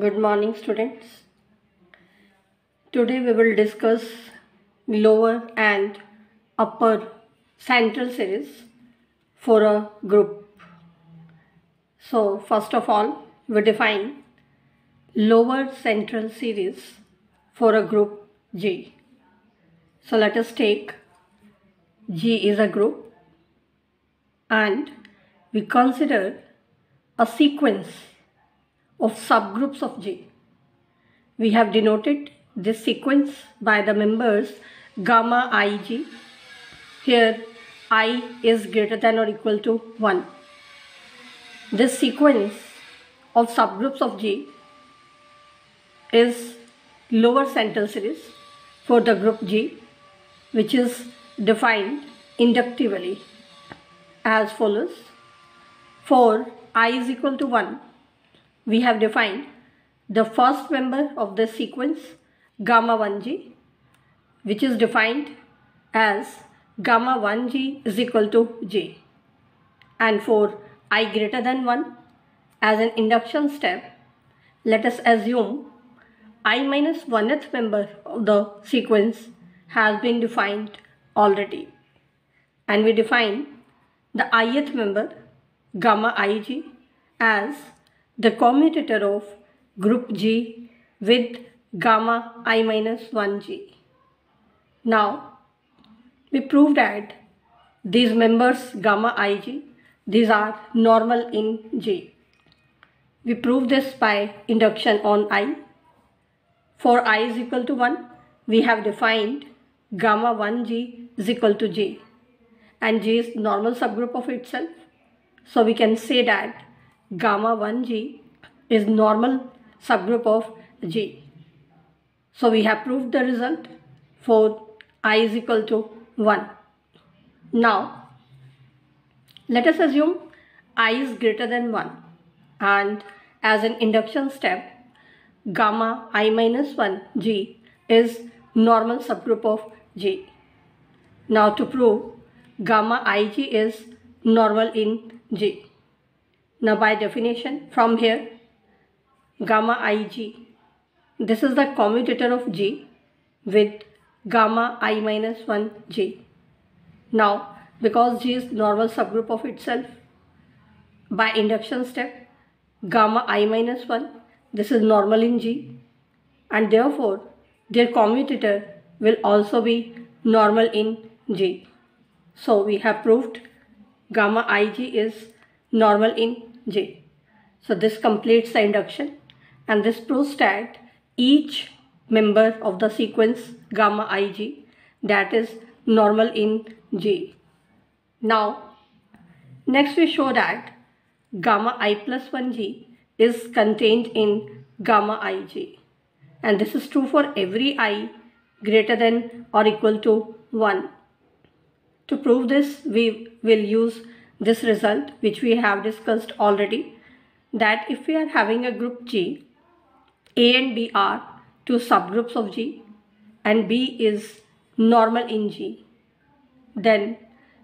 Good morning, students. Today we will discuss lower and upper central series for a group. So, first of all, we define lower central series for a group G. So, let us take G is a group and we consider a sequence of subgroups of G. We have denoted this sequence by the members gamma ig. Here I is greater than or equal to 1. This sequence of subgroups of G is lower central series for the group G, which is defined inductively as follows. For I is equal to 1, we have defined the first member of the sequence gamma 1g, which is defined as gamma 1g is equal to j. And for I greater than 1, as an induction step, let us assume I minus 1th member of the sequence has been defined already. And we define the ith member gamma ig as the commutator of group G with gamma I minus 1g. Now, we proved that these members gamma ig, these are normal in G. We proved this by induction on I. For I is equal to 1, we have defined gamma 1g is equal to J. And J is normal subgroup of itself. So we can say that gamma 1g is normal subgroup of G. So we have proved the result for I is equal to 1. Now, let us assume I is greater than 1 and as an induction step, gamma I minus 1g is normal subgroup of G. Now to prove gamma ig is normal in G. Now by definition from here, gamma ig, this is the commutator of G with gamma I minus 1g. Now because G is normal subgroup of itself, by induction step, gamma I minus 1, this is normal in G, and therefore their commutator will also be normal in G. So we have proved gamma ig is normal in G. So this completes the induction, and this proves that each member of the sequence gamma ig, that is normal in G. Now, next we show that gamma I plus 1g is contained in gamma ig, and this is true for every I greater than or equal to 1. To prove this, we will use this result which we have discussed already, that if we are having a group G, A and B are two subgroups of G and B is normal in G, then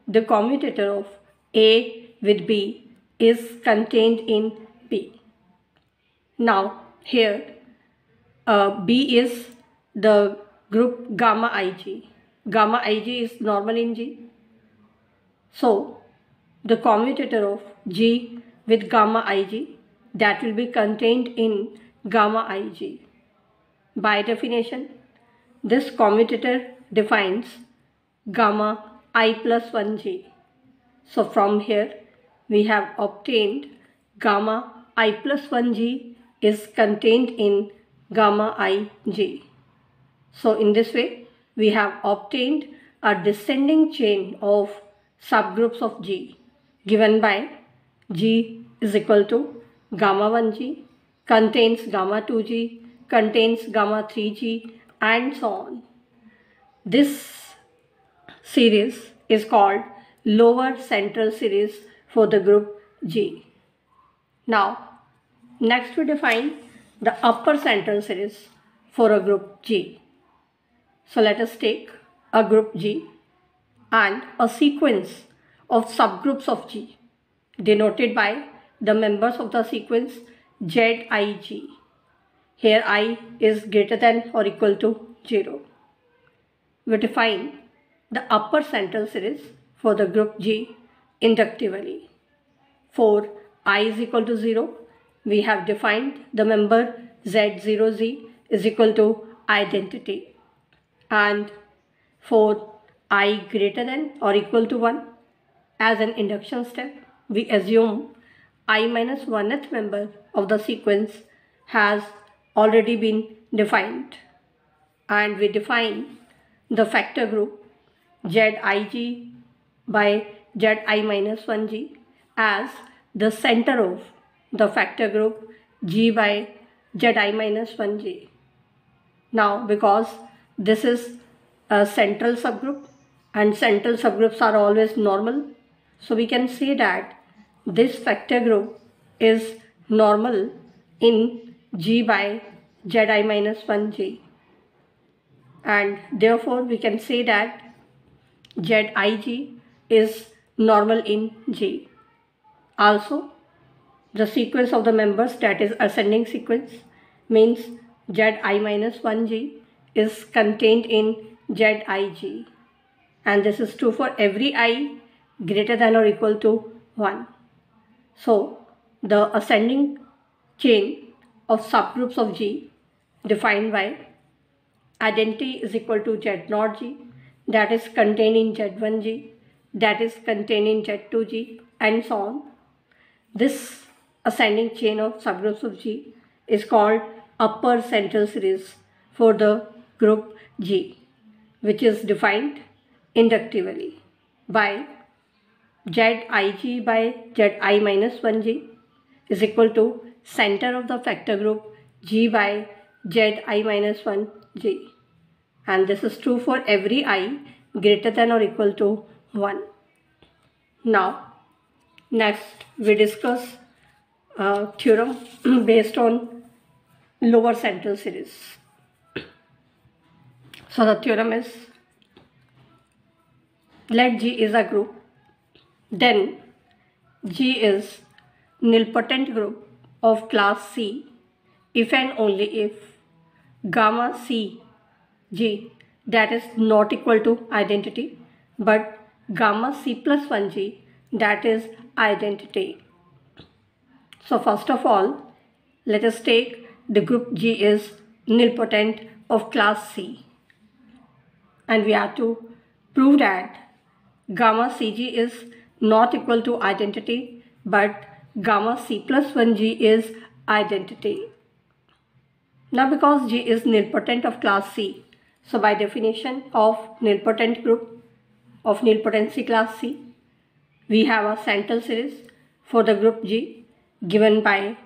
the commutator of A with B is contained in B. Now here B is the group gamma ig. Gamma ig is normal in G. So the commutator of G with gamma ig, that will be contained in gamma ig. By definition, this commutator defines gamma I plus 1g. So from here we have obtained gamma I plus 1g is contained in gamma ig. So in this way we have obtained a descending chain of subgroups of G given by G is equal to gamma 1g contains gamma 2g contains gamma 3g and so on. This series is called lower central series for the group G. Now, next we define the upper central series for a group G. So let us take a group G and a sequence of subgroups of G denoted by the members of the sequence ZIG. Here I is greater than or equal to 0. We define the upper central series for the group G inductively. For I is equal to 0, we have defined the member Z0Z is equal to identity. And for I greater than or equal to 1, as an induction step, we assume I minus 1th member of the sequence has already been defined. And we define the factor group Zij by Zi minus 1G as the center of the factor group G by Zi minus 1G. Now, because this is a central subgroup and central subgroups are always normal, so we can say that this factor group is normal in G by Zi minus 1G, and therefore we can say that Zij is normal in G. Also, the sequence of the members, that is ascending sequence, means Zi minus 1G is contained in Zij, and this is true for every I greater than or equal to 1. So, the ascending chain of subgroups of G defined by identity is equal to Z0G, that is contained in Z1G, that is contained in Z2G, and so on. This ascending chain of subgroups of G is called upper central series for the group G, which is defined inductively by Zij by Zi minus 1G is equal to center of the factor group G by Zi minus 1G, and this is true for every I greater than or equal to 1. Now, next we discuss a theorem based on lower central series. So the theorem is, let G is a group, then G is nilpotent group of class C if and only if gamma C G, that is not equal to identity, but gamma C plus 1G, that is identity. So first of all, let us take the group G is nilpotent of class C, and we have to prove that gamma CG is not equal to identity, but gamma C plus 1G is identity. Now, because G is nilpotent of class C, so by definition of nilpotent group of nilpotency class C, we have a central series for the group G given by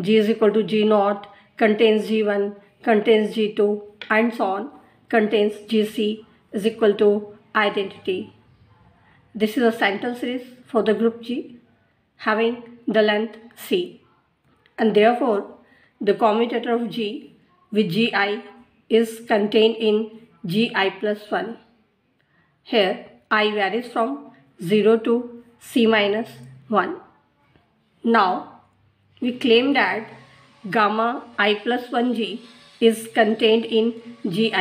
G is equal to G naught, contains G1, contains G2, and so on, contains GC is equal to identity. This is a central series for the group G having the length C, and therefore the commutator of G with Gi is contained in Gi plus 1. Here I varies from 0 to C minus 1. Now we claim that gamma I plus 1G is contained in Gi,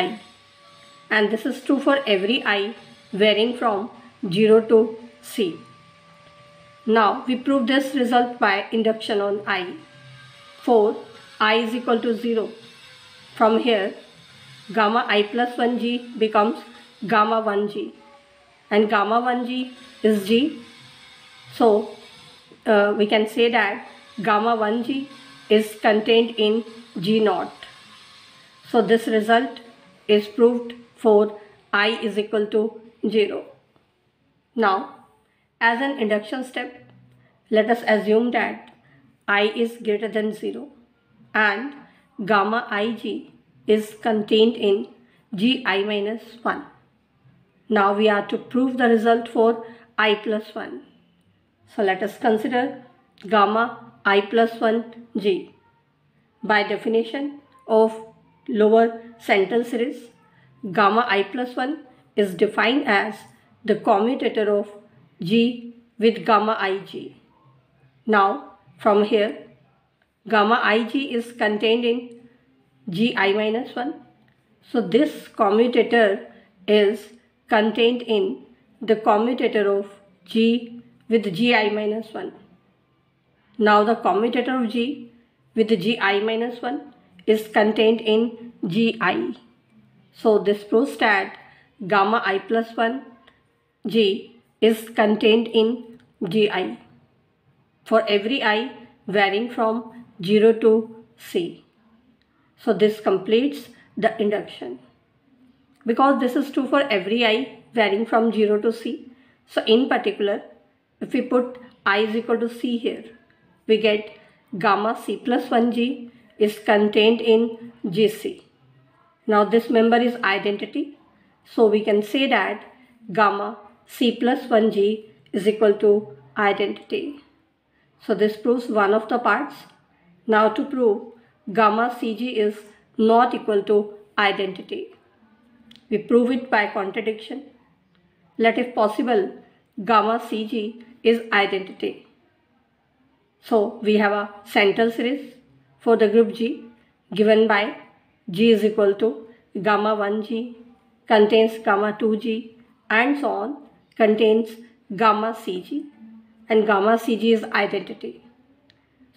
and this is true for every I varying from 0 to C. Now we prove this result by induction on I. For I is equal to 0, from here gamma I plus 1G becomes gamma 1G, and gamma 1G is G. So we can say that gamma 1G is contained in G naught. So this result is proved for I is equal to 0. Now, as an induction step, let us assume that I is greater than 0 and gamma Ig is contained in Gi minus 1. Now we are to prove the result for I plus 1. So let us consider gamma I plus 1G. By definition of lower central series, gamma I plus 1 is defined as the commutator of G with gamma Ig. Now from here, gamma Ig is contained in Gi minus 1. So this commutator is contained in the commutator of G with Gi minus 1. Now the commutator of G with Gi minus 1 is contained in Gi. So this proves that gamma I plus 1 G is contained in Gi for every I varying from 0 to C. So this completes the induction. Because this is true for every I varying from 0 to C. So in particular, if we put I is equal to C here, we get gamma C plus 1G is contained in GC. Now this member is identity. So we can say that gamma C plus 1G is equal to identity. So this proves one of the parts. Now to prove gamma CG is not equal to identity, we prove it by contradiction. Let if possible gamma CG is identity. So we have a central series for the group G given by G is equal to gamma 1G contains gamma 2G and so on contains gamma CG, and gamma CG is identity.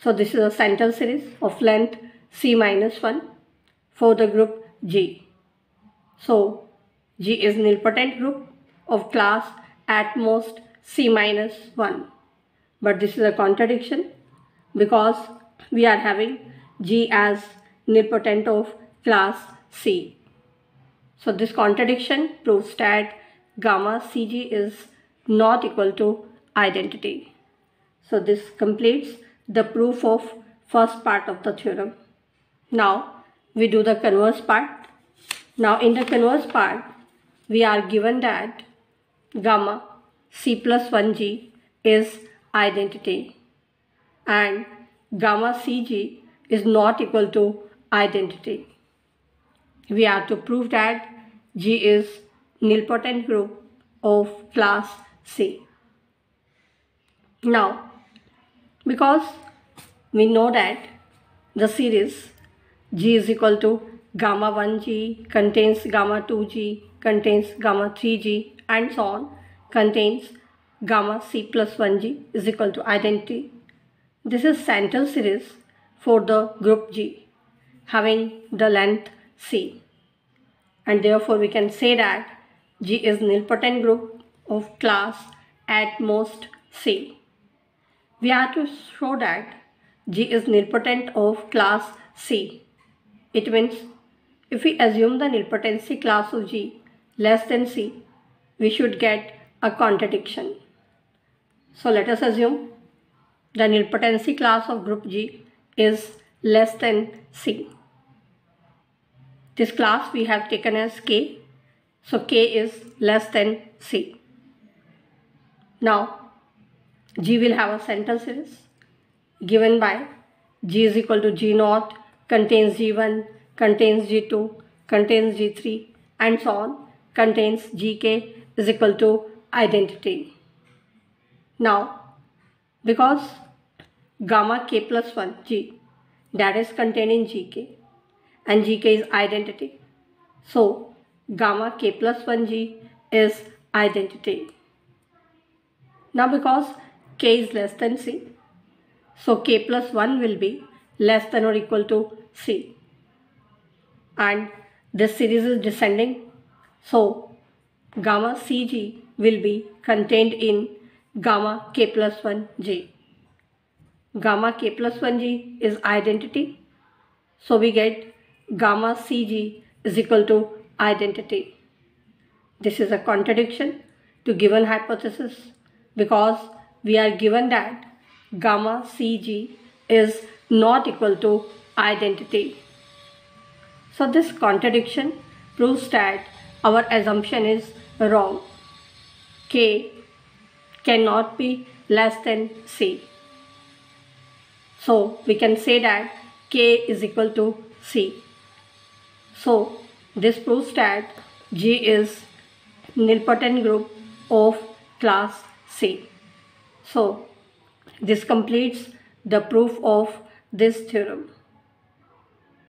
So this is a central series of length C minus 1 for the group G. So G is nilpotent group of class at most C minus 1. But this is a contradiction because we are having G as nilpotent of class C. So this contradiction proves that gamma CG is not equal to identity. So this completes the proof of first part of the theorem. Now we do the converse part. Now in the converse part, we are given that gamma C plus 1G is identity and gamma CG is not equal to identity. We have to prove that G is nilpotent group of class C. Now, because we know that the series G is equal to gamma 1G contains gamma 2G contains gamma 3G and so on contains gamma C plus 1G is equal to identity. This is central series for the group G having the length C, and therefore we can say that G is nilpotent group of class at most C. We have to show that G is nilpotent of class C. It means if we assume the nilpotency class of G less than C, we should get a contradiction. So let us assume the nilpotency class of group G is less than C. This class we have taken as K, so K is less than C. Now G will have a central series given by G is equal to G naught contains G1 contains G2 contains G3 and so on contains Gk is equal to identity. Now because gamma K plus 1 G that is contained in Gk and Gk is identity, so gamma K plus 1 G is identity. Now because K is less than C, so K plus 1 will be less than or equal to C, and this series is descending, so gamma Cg will be contained in gamma K plus 1 G. Gamma K plus 1 G is identity, so we get gamma Cg is equal to identity. This is a contradiction to given hypothesis because we are given that gamma Cg is not equal to identity. So this contradiction proves that our assumption is wrong. K cannot be less than C. So we can say that K is equal to C. So this proves that G is nilpotent group of class C. So this completes the proof of this theorem.